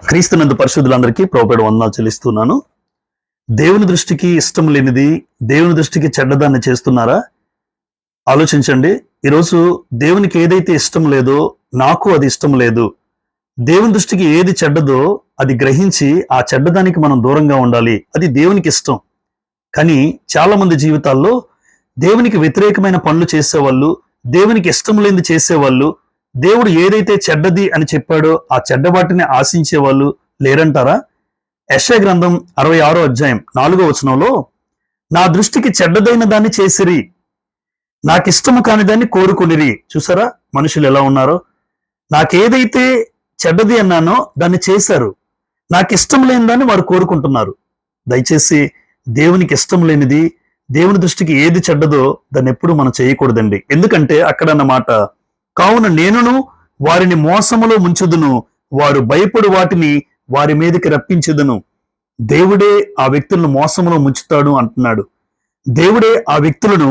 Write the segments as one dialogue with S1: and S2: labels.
S1: క్రీస్తునందు పరిశుద్ధులందరికీ ప్రభుపేట వందనాలు చెల్లిస్తున్నాను. దేవుని దృష్టికి ఇష్టం లేనిది దేవుని దృష్టికి చెడ్డదాన్ని చేస్తున్నారా? ఆలోచించండి. ఈరోజు దేవునికి ఏదైతే ఇష్టం లేదో నాకు అది ఇష్టం లేదు. దేవుని దృష్టికి ఏది చెడ్డదో అది గ్రహించి ఆ చెడ్డదానికి మనం దూరంగా ఉండాలి. అది దేవునికి ఇష్టం. కానీ చాలా మంది జీవితాల్లో దేవునికి వ్యతిరేకమైన పనులు చేసేవాళ్ళు, దేవునికి ఇష్టం లేనిది చేసేవాళ్ళు, దేవుడు ఏదైతే చెడ్డది అని చెప్పాడో ఆ చెడ్డ వాటిని ఆశించే వాళ్ళు లేరంటారా? యెషయా గ్రంథం 66వ అధ్యాయం 4వ వచనంలో, నా దృష్టికి చెడ్డదైన దాన్ని చేసిరి, నాకిష్టము కాని దాన్ని కోరుకొనిరి. చూసారా మనుషులు ఎలా ఉన్నారో? నాకేదైతే చెడ్డది అన్నానో దాన్ని చేశారు, నాకు ఇష్టం లేని దాన్ని వారు కోరుకుంటున్నారు. దయచేసి దేవునికి ఇష్టం లేనిది, దేవుని దృష్టికి ఏది చెడ్డదో దాన్ని ఎప్పుడు మనం చేయకూడదండి. ఎందుకంటే అక్కడ అన్నమాట, కావున నేనును వారిని మోసములో ముంచుదును, వారు భయపడు వాటిని వారి మీదకి రప్పించుదును. దేవుడే ఆ వ్యక్తులను మోసములో ముంచుతాడు అంటున్నాడు. దేవుడే ఆ వ్యక్తులను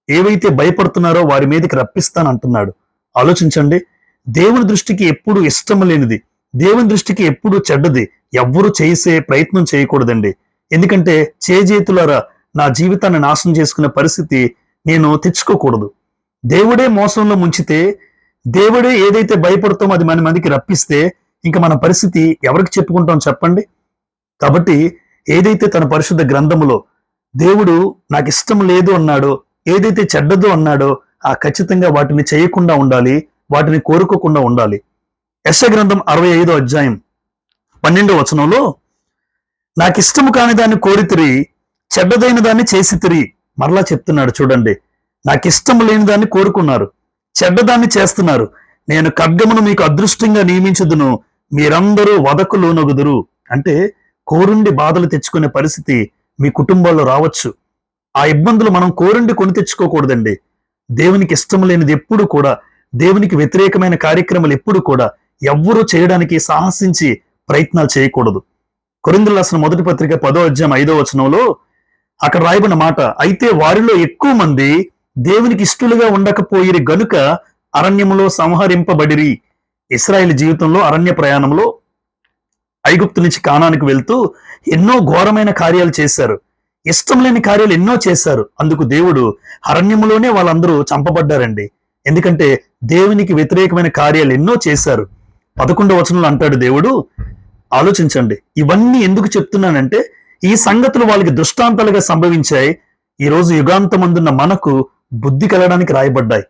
S1: ఏవైతే భయపడుతున్నారో వారి మీదకి రప్పిస్తాను అంటున్నాడు. ఆలోచించండి. దేవుని దృష్టికి ఎప్పుడు ఇష్టం లేనిది, దేవుని దృష్టికి ఎప్పుడు చెడ్డది ఎవ్వరూ చేసే ప్రయత్నం చేయకూడదండి. ఎందుకంటే చేజేతులారా నా జీవితాన్ని నాశనం చేసుకునే పరిస్థితి నేను తెచ్చుకోకూడదు. దేవుడే మోసంలో ముంచితే, దేవుడే ఏదైతే భయపడతామో అది మన మందికి రప్పిస్తే ఇంకా మన పరిస్థితి ఎవరికి చెప్పుకుంటాం చెప్పండి? కాబట్టి ఏదైతే తన పరిశుద్ధ గ్రంథములో దేవుడు నాకు ఇష్టం లేదు అన్నాడో, ఏదైతే చెడ్డదో అన్నాడో ఆ ఖచ్చితంగా వాటిని చేయకుండా ఉండాలి, వాటిని కోరుకోకుండా ఉండాలి. యెషయా గ్రంథం 65వ అధ్యాయం 12వ వచనంలో, నాకు ఇష్టము కాని దాన్ని కోరితిరి, చెడ్డదైన దాన్ని చేసితిరి. మరలా చెప్తున్నాడు చూడండి. నాకు ఇష్టం లేని దాన్ని కోరుకున్నారు, చెడ్డదాన్ని చేస్తున్నారు. నేను ఖడ్గమును మీకు అదృష్టంగా నియమించుదును, మీరందరూ వదకు లోనొగుదురు. అంటే కోరుండి బాధలు తెచ్చుకునే పరిస్థితి మీ కుటుంబాల్లో రావచ్చు. ఆ ఇబ్బందులు మనం కోరుండి కొని తెచ్చుకోకూడదండి. దేవునికి ఇష్టం లేనిది ఎప్పుడు కూడా, దేవునికి వ్యతిరేకమైన కార్యక్రమాలు ఎప్పుడు కూడా ఎవ్వరూ చేయడానికి సాహసించి ప్రయత్నాలు చేయకూడదు. కొరింథీయులకు రాసిన మొదటి పత్రిక 10వ అధ్యాయం 5వ వచనంలో అక్కడ రాయబడిన మాట, అయితే వారిలో ఎక్కువ మంది దేవునికి ఇష్టలుగా ఉండకపోయిరి గనుక అరణ్యములో సంహరింపబడిరి. ఇశ్రాయేలు జీవితంలో అరణ్య ప్రయాణంలో ఐగుప్తు నుంచి కానానికి వెళ్తూ ఎన్నో ఘోరమైన కార్యాలు చేశారు, ఇష్టం లేని కార్యాలు ఎన్నో చేశారు. అందుకు దేవుడు అరణ్యములోనే వాళ్ళందరూ చంపబడ్డారండి. ఎందుకంటే దేవునికి వ్యతిరేకమైన కార్యాలు ఎన్నో చేశారు. 11వ వచనంలో అంటాడు దేవుడు, ఆలోచించండి. ఇవన్నీ ఎందుకు చెప్తున్నానంటే ఈ సంగతులు వాళ్ళకి దృష్టాంతాలుగా సంభవించాయి. ఈ రోజు యుగాంతమందున్న మనకు బుద్ధి కలగడానికి రాయబడ్డాయి.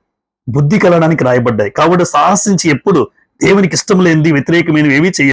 S1: కాబట్టి సాహసించి ఎప్పుడు దేవునికి ఇష్టం లేనిది వ్యతిరేకమైనవి ఏవి చేయాలి.